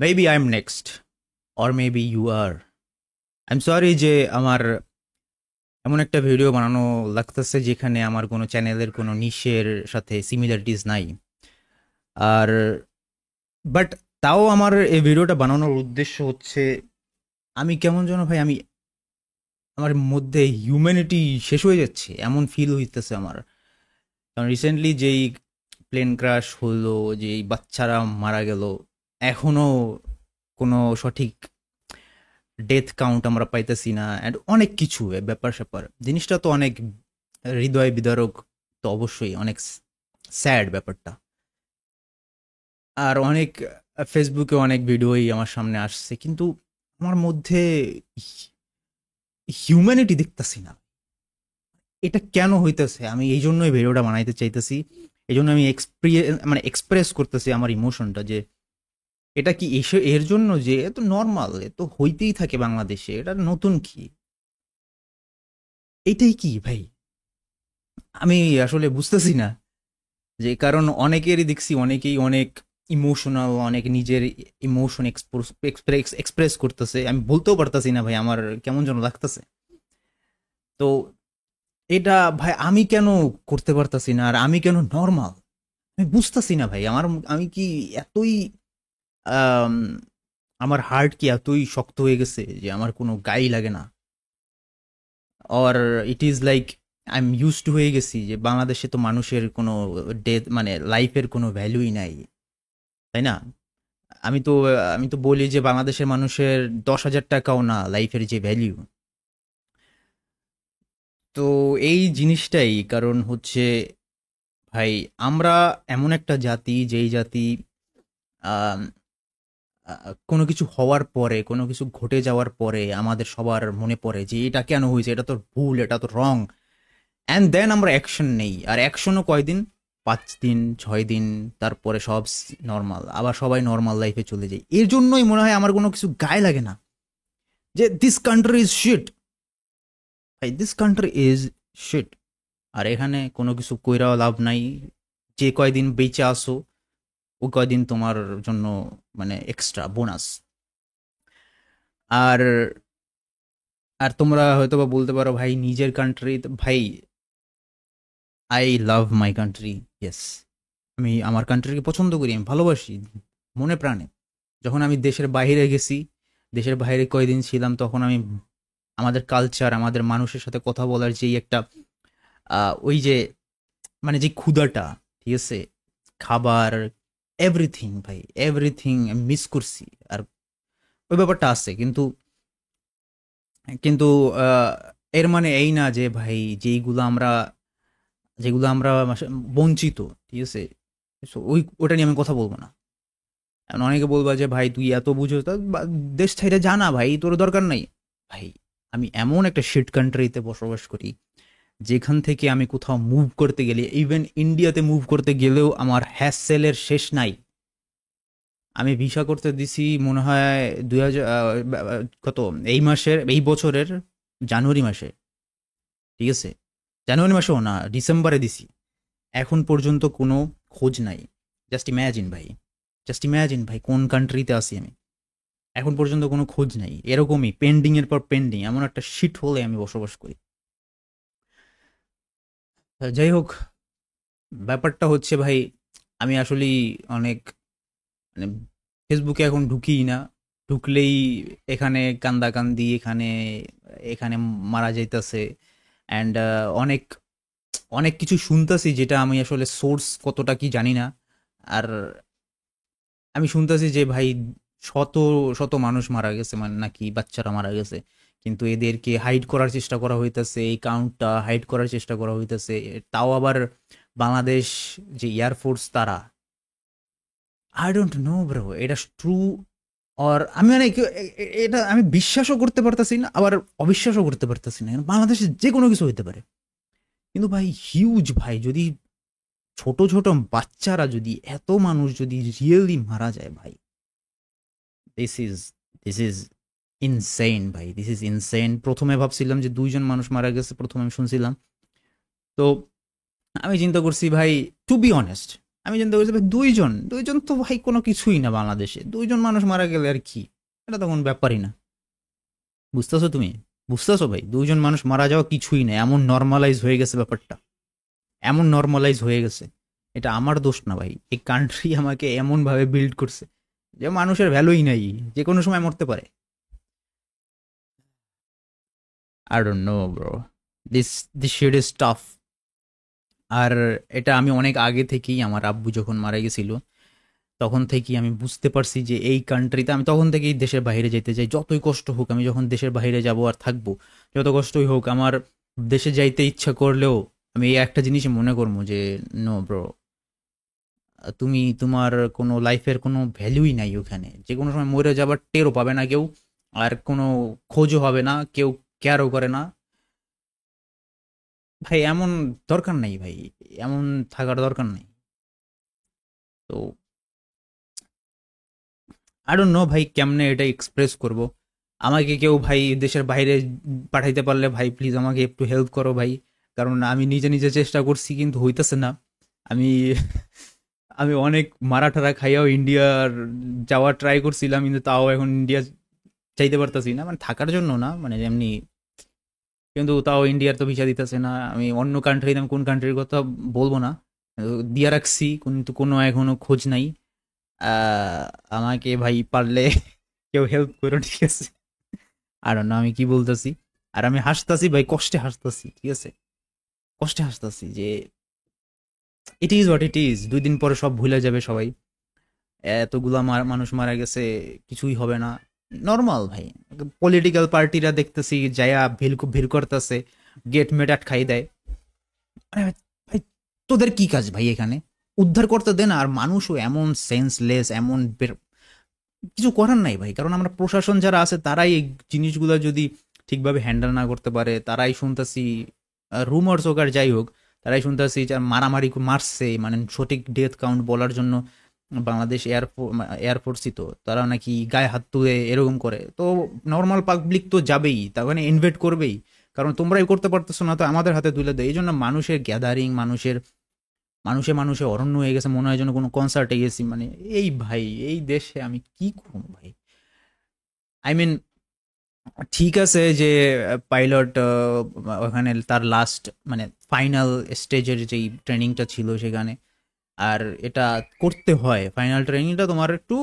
Maybe I am next, or maybe you are. I am sorry যে আমার এমন একটা ভিডিও বানানো লাগতেছে যেখানে আমার কোনো চ্যানেলের কোনো নিশের সাথে সিমিলারিটিস নাই। আর বাট তাও আমার এই ভিডিওটা বানানোর উদ্দেশ্য হচ্ছে, আমি কেমন যেন ভাই, আমার মধ্যে হিউম্যানিটি শেষ হয়ে যাচ্ছে এমন ফিল হইতেছে আমার। কারণ রিসেন্টলি যেই প্লেন ক্রাশ হলো, যেই বাচ্চারা মারা গেল, এখনো কোনো সঠিক ডেথ কাউন্ট আমরা পাইতেছি না, অ্যান্ড অনেক কিছু ব্যাপার স্যাপার। জিনিসটা তো অনেক হৃদয় বিদারক, তো অবশ্যই অনেক স্যাড ব্যাপারটা। আর অনেক ফেসবুকে অনেক ভিডিওই আমার সামনে আসছে, কিন্তু আমার মধ্যে হিউম্যানিটি দেখতেছি না। এটা কেন হইতেছে? আমি এই জন্যই ভিডিওটা বানাইতে চাইতেছি। এই জন্য আমি এক্সপ্রেস করতেছি আমার ইমোশনটা, যে এটা কি এর জন্য যে এত নর্মাল, এ তো হইতেই থাকে বাংলাদেশে, এটা নতুন কি? এইটাই কি ভাই? আমি আসলে বুঝতেছি না। যে কারণ অনেকেরই দেখছি, অনেকেই অনেক ইমোশনাল, অনেক নিজের ইমোশন এক্সপ্রেস করতেছে। আমি বলতেও পারতাছি না ভাই, আমার কেমন যেন লাগতেছে। তো এটা ভাই আমি কেন করতে পারতাছি না? আর আমি কেন নর্মাল? আমি বুঝতাছি না ভাই। আমি কি এতই আম, আমার হার্ট কি এতই শক্ত হয়ে গেছে যে আমার কোনো গাই লাগে না? Or it is like I am use to হয়ে গেছি যে বাংলাদেশে তো মানুষের কোনো ডেথ মানে লাইফের কোনো ভ্যালুই নাই, তাই না? আমি তো বলি যে বাংলাদেশের মানুষের 10,000 টাকাও না লাইফের যে ভ্যালু। তো এই জিনিসটাই কারণ হচ্ছে, ভাই আমরা এমন একটা জাতি, যেই জাতি আম, কোনো কিছু হওয়ার পরে, কোনো কিছু ঘটে যাওয়ার পরে আমাদের সবার মনে পড়ে যে এটা কেন হয়েছে, এটা তো ভুল, এটা তো রং। অ্যান্ড দেন আমরা অ্যাকশন নেই। আর অ্যাকশনও কয়দিন? 5 দিন, 6 দিন, তারপরে সব নর্মাল, আবার সবাই নর্মাল লাইফে চলে যায়। এর জন্যই মনে হয় আমার কোনো কিছু গায়ে লাগে না, যে দিস কান্ট্রি ইজ শিট। ভাই দিস কান্ট্রি ইজ শিট। আর এখানে কোনো কিছু কইরাও লাভ নাই। যে কয়দিন বেঁচে আসো, ও কয়দিন তোমার জন্য মানে এক্সট্রা বোনাস। আর আর তোমরা হয়তো বা বলতে পারো ভাই নিজের কান্ট্রি, ভাই I love my country, yes. আমি আমার কান্ট্রিকে পছন্দ করি, আমি ভালোবাসি মনে প্রাণে। যখন আমি দেশের বাইরে গেছি, দেশের বাইরে কয়দিন ছিলাম, তখন আমি আমাদের কালচার, আমাদের মানুষের সাথে কথা বলার যেই একটা ওই যে মানে যে ক্ষুধাটা, ঠিক আছে, খাবার, এভরিথিং ভাই, এভরিথিং আমি মিস করছি। আর ওই ব্যাপারটা আছে, কিন্তু কিন্তু আহ, এর মানে এই না যে ভাই যেগুলো আমরা বঞ্চিত, ঠিক আছে, so ওটা নিয়ে আমি কথা বলবো না। এখন অনেকে বলবা যে ভাই তুই এত বুঝো, দেশ ছাইড়ে জানা ভাই, তোর দরকার নাই। ভাই আমি এমন একটা শিট কান্ট্রিতে বসবাস করি, যেখান থেকে আমি কোথাও মুভ করতে গেলে, ইভেন ইন্ডিয়াতে মুভ করতে গেলেও আমার হ্যাসেলের শেষ নাই। আমি ভিসা করতে দিছি মনে হয় 2000 কত, এই বছরের জানুয়ারি মাসে, ঠিক আছে, জানুয়ারি মাসেও না, ডিসেম্বরে দিছি। এখন পর্যন্ত কোনো খোঁজ নাই। জাস্ট ইম্যাজিন ভাই, জাস্ট ইম্যাজিন ভাই কোন কান্ট্রিতে আছি আমি। এখন পর্যন্ত কোনো খোঁজ নাই, এরকমই পেন্ডিং এর পর পেন্ডিং, এমন একটা শিট হলে আমি বসবাস করি। যাই হোক, ব্যাপারটা হচ্ছে ভাই, আমি আসলেই অনেক মানে ফেসবুকে এখন ঢুকিই না। ঢুকলেই এখানে কান্দাকান্দি, এখানে এখানে মারা যাইতাছে, অ্যান্ড অনেক অনেক কিছু শুনতাছি যেটা আমি আসলে সোর্স কতটা কি জানি না। আর আমি শুনতাছি যে ভাই শত শত মানুষ মারা গেছে, মানে নাকি বাচ্চারা মারা গেছে, কিন্তু এদেরকে হাইড করার চেষ্টা করা হইতাছে, এই কাউন্টটা হাইড করার চেষ্টা করা হইতাছে। তাও আবার বাংলাদেশ যে এয়ারফোর্স, তারা, আই ডোন্ট নো ব্রো, এটা ট্রু অর আমি মানে এটা আমি বিশ্বাসও করতে পারতাছি না, আবার অবিশ্বাসও করতে পারতাছি না। বাংলাদেশে যে কোনো কিছু হইতে পারে, কিন্তু ভাই হিউজ ভাই, যদি ছোট ছোট বাচ্চারা, যদি এত মানুষ যদি রিয়েলি মারা যায় ভাই, this is this is insane ভাই, দিস ইজ ইনসেইন। প্রথমে ভাবছিলাম যে 2 জন মানুষ মারা গেছে, প্রথমে আমি শুনছিলাম। তো আমি চিন্তা করছি ভাই, টু বি অনেস্ট, আমি চিন্তা করছি ভাই, দুইজন দুইজন তো ভাই কোনো কিছুই না বাংলাদেশে, দুইজন মানুষ মারা গেলে আর কি, এটা তো কোনো ব্যাপারই না। বুঝতেছো তুমি? বুঝতেছো ভাই, দুইজন মানুষ মারা যাওয়া কিছুই না, এমন নর্মালাইজ হয়ে গেছে ব্যাপারটা, এমন নর্মালাইজ হয়ে গেছে। এটা আমার দোষ না ভাই, এই কান্ট্রি আমাকে এমন ভাবে বিল্ড করছে যে মানুষের ভ্যালুই নাই, যে কোনো সময় মরতে পারে। I don't know bro, this this shit is tough. আর এটা আমি অনেক আগে থেকেই, আমার আব্বু যখন মারা গেছিল তখন থেকেই আমি বুঝতে পারছি যে এই কান্ট্রিতে, আমি তখন থেকেই দেশের বাইরে যেতে চাই, যতই কষ্ট হোক। আমি যখন দেশের বাইরে যাব আর থাকবো, যত কষ্টই হোক, আমার দেশে যাইতে ইচ্ছা করলেও আমি এই একটা জিনিসই মনে করবো যে নো ব্রো, তুমি তোমার কোনো লাইফের কোনো ভ্যালুই নাই ওখানে, যে কোনো সময় মরে যাবার টেরও পাবে না কেউ, আর কোনো খোঁজও হবে না, কেউ কেয়ারও করে না। ভাই এমন দরকার নাই ভাই, এমন থাকার দরকার নাই। তো আই ডোন্ট নো ভাই কেমনে এটা এক্সপ্রেস করব। আমাকে কেউ ভাই দেশের বাইরে পাঠাইতে পারলে ভাই প্লিজ আমাকে একটু হেল্প করো ভাই, কারণ আমি নিজে নিজে চেষ্টা করছি কিন্তু হইতেছে না। আমি আমি অনেক মারা ঠারা খাইয়াও ইন্ডিয়ার যাওয়ার ট্রাই করছিলাম, কিন্তু তাও এখন ইন্ডিয়া চাইতে পারতাছি না, মানে থাকার জন্য না, মানে এমনি। কিন্তু তাও ইন্ডিয়ার তো ভিসা দিতেছে না। আমি অন্য কান্ট্রি, আমি কোন কান্ট্রির কথা বলবো না, দিয়া রাখছি, কিন্তু কোনো এখনো খোঁজ নাই। আমাকে ভাই পারলে কেউ হেল্প করো, ঠিক আছে? আর না আমি কি বলতেছি, আর আমি হাসতাছি ভাই, কষ্টে হাসতাছি, ঠিক আছে? কষ্টে হাসতাছি যে it is what it is, 2 দিন পরে সব ভুলে যাবে সবাই। এতগুলা মানুষ মারা গেছে, কিছুই হবে না, নর্মাল ভাই। পলিটিক্যাল পার্টিরা দেখতেছি যায়া ভিড় ভিড় করতেছে, গেট মেটাট খাই দেয়। আরে ভাই, তোদের কি কাজ ভাই এখানে? উদ্ধার করতে দে না। আর মানুষও এমন সেন্সলেস, এমন কিছু করার নাই ভাই, কারণ আমরা প্রশাসন যারা আছে তারাই এই জিনিসগুলো যদি ঠিকভাবে হ্যান্ডেল না করতে পারে, তারাই শুনতেছি রুমার্স হোক আর যাই হোক, তারাই শুনতেছি যে মারামারি মারছে, মানে সঠিক ডেথ কাউন্ট বলার জন্য বাংলাদেশ এয়ারফোর্সই তো, তারা নাকি গায়ে হাত তুলে এরকম করে। তো নর্মাল পাবলিক তো যাবেই, তার মানে ইনভেট করবেই, কারণ তোমরাই করতে পারতেছো না, তো আমাদের হাতে তুলে দেয়। এই জন্য মানুষের গ্যাদারিং, মানুষের মানুষে মানুষে অরণ্য হয়ে গেছে, মনে হয় যেন কোনো কনসার্টে গেছি। মানে এই ভাই, এই দেশে আমি কি করবো ভাই? আই মিন, ঠিক আছে যে পাইলট ওখানে তার লাস্ট, মানে ফাইনাল স্টেজের যেই ট্রেনিংটা ছিল সেখানে, আর এটা করতে হয়। ফাইনাল ট্রেনিংটা তোমার একটু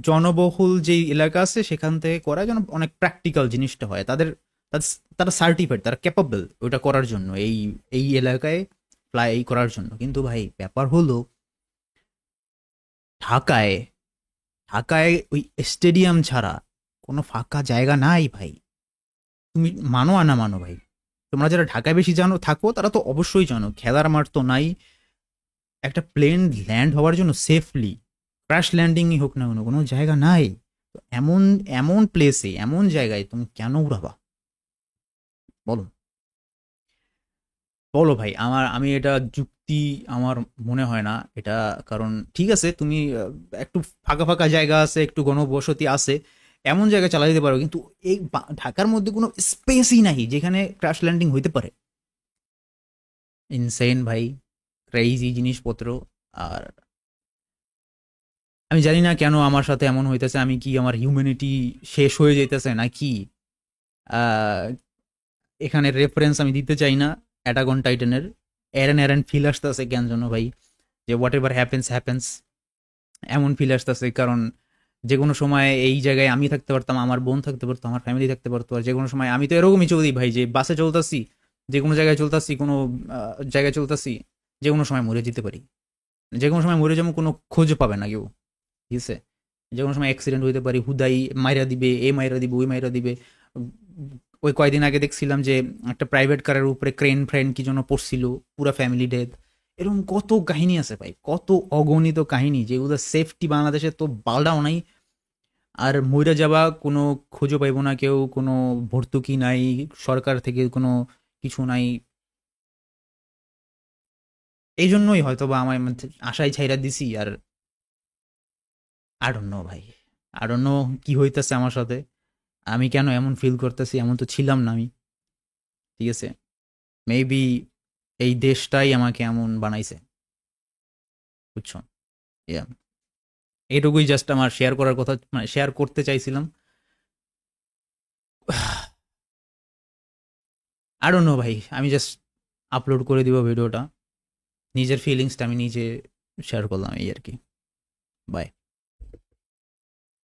জনবহুল যেই এলাকা আছে সেখান থেকে করা, যেন অনেক প্র্যাকটিক্যাল জিনিসটা হয়। তারা সার্টিফাইড, তারা ক্যাপাবল ওইটা করার জন্য, এই এই এলাকায় ফ্লাই করার জন্য। কিন্তু ভাই ব্যাপার হলো, ঢাকায় ঢাকায় ওই স্টেডিয়াম ছাড়া কোনো ফাঁকা জায়গা নাই ভাই। তুমি মানো আর না মানো ভাই, তোমরা যারা ঢাকায় বেশি জানো থাকো তারা তো অবশ্যই জানো, খেলার মাঠ তো নাই। একটা প্লেন ল্যান্ড হওয়ার জন্য সেফলি, ক্র্যাশ ল্যান্ডিংই হোক না কোনো কোনো জায়গা নাই। তো এমন এমন প্লেসে, এমন জায়গায় তুমি কেন উড়াবা? বলো, বলো ভাই। আমি এটা যুক্তি আমার মনে হয় না এটা। কারণ ঠিক আছে, তুমি একটু ফাঁকা ফাঁকা জায়গা আছে, একটু ঘনবসতি আছে, এমন জায়গায় চালা দিতে পারো, কিন্তু এই ঢাকার মধ্যে কোনো স্পেসই নাই যেখানে ক্র্যাশ ল্যান্ডিং হইতে পারে। ইনসেন ভাই, ক্রেজি জিনিসপত্র। আর আমি জানি না কেন আমার সাথে এমন হইতেছে, আমি কি আমার হিউম্যানিটি শেষ হয়ে যাইতেছে নাকি? আহ, এখানে রেফারেন্স আমি দিতে চাই না অ্যাটাক অন টাইটানের, এরেন এরেন ফিল আসতেছে কেন জন্য ভাই, যে হোয়াট এভার হ্যাপেন্স হ্যাপেন্স, এমন ফিল আসতেছে। কারণ যে কোনো সময় এই জায়গায় আমি থাকতে পারতাম, আমার বোন থাকতে পারতো, আমার ফ্যামিলি থাকতে পারতো। আর যে কোনো সময় আমি তো এরকমই চলি ভাই, যে বাসে চলতেছি, যে কোনো জায়গায় চলতেছি, কোনো জায়গায় চলতেছি, যে কোনো সময় মরে যেতে পারি। যে কোনো সময় মরে যেমন কোনো খোঁজ পাবে না কেউ, ঠিক আছে? যে কোনো সময় অ্যাক্সিডেন্ট হইতে পারি, হুদাই মাইরা দিবে, এ মাইরা দিবে, ওই মাইরা দিবে। ওই কয়দিন আগে দেখছিলাম যে একটা প্রাইভেট কারের উপরে ক্রেন ফ্রেন কি জন্য পড়ছিল, পুরা ফ্যামিলি ডেথ। এরকম কত কাহিনী আছে ভাই, কত অগণিত কাহিনী, যেগুলো সেফটি বাংলাদেশে তো বালডাও নাই। আর মইরা যাবা, কোনো খোঁজও পাইবো না কেউ, কোনো ভর্তুকি নাই, সরকার থেকে কোনো কিছু নাই। এই জন্যই হয়তো বা আমার মধ্যে আশাই ছাইরা দিছি। আর আই ডোন্ট নো ভাই, আই ডোন্ট নো কি হইতেছে আমার সাথে, আমি কেন এমন ফিল করতেছি, এমন তো ছিলাম না আমি, ঠিক আছে? মেবি এই দেশটাই আমাকে এমন বানাইছে, বুঝছো? ইয়া, এইটুকুই জাস্ট আমার শেয়ার করার কথা, মানে শেয়ার করতে চাইছিলাম। আই ডোন্ট নো ভাই, আমি জাস্ট আপলোড করে দিব ভিডিওটা, নিজের ফিলিংসটা আমি নিজে শেয়ার করলাম, এই আর কি। বাই।